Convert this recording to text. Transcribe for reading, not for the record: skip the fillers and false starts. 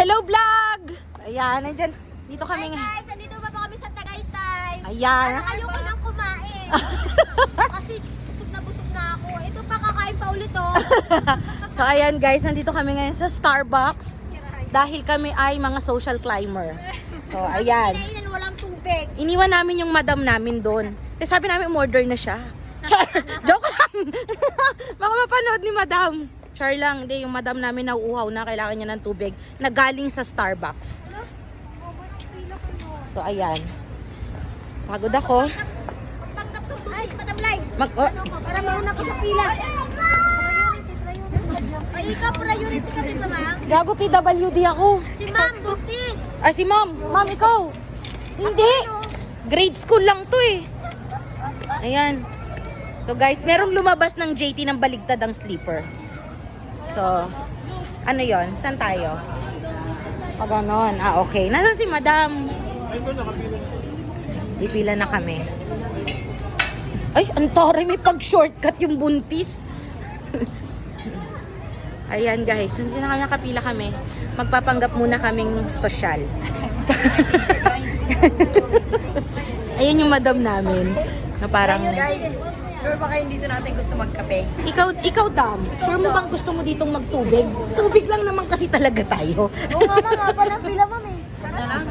Hello vlog! Ayan, nandyan. Dito kami. Hi guys, nandito ba kami sa Tagaytay? Ayan. Ayoko nang kumain. Kasi busog na ako. Ito pa, kakain pa ulit oh. So ayan guys, nandito kami ngayon sa Starbucks. Dahil kami ay mga social climber. So ayan. Kinainan walang tubig. Iniwan namin yung madam namin doon. Kasi sabi namin umorder na siya. Char! Joke lang! Baka mapanood ni madam. Char lang, hindi. Yung madam namin nauuhaw na, kailangan niya ng tubig na galing sa Starbucks. So ayan. Pagod ako. Pagtanggap ng tubig, Madam Lai. Para mauna ko sa pila. Ay, ikaw priority kasi mama. Gago PWD ako. Si Ma'am Buntis. Ay si ma'am. Ma'am ikaw. Hindi. Grade school lang to eh. Ayan. So guys, merong lumabas ng JT ng baligtad ang sleeper. So, ano yon? Saan tayo? O ganon. Ah, okay. Nasaan si madam? Pipila na kami. Ay, ang tore, may pag-shortcut yung buntis. Ayan guys, hindi na kami nakapila kami. Magpapanggap muna kaming sosyal. Ayan yung madam namin. Na parang... Guys, sure ba kayo dito natin gusto magkape? Ikaw Dam, sure mo bang gusto mo ditong magtubig? Tubig lang naman kasi talaga tayo. Oo nga mama, pala pila mami. Na lang.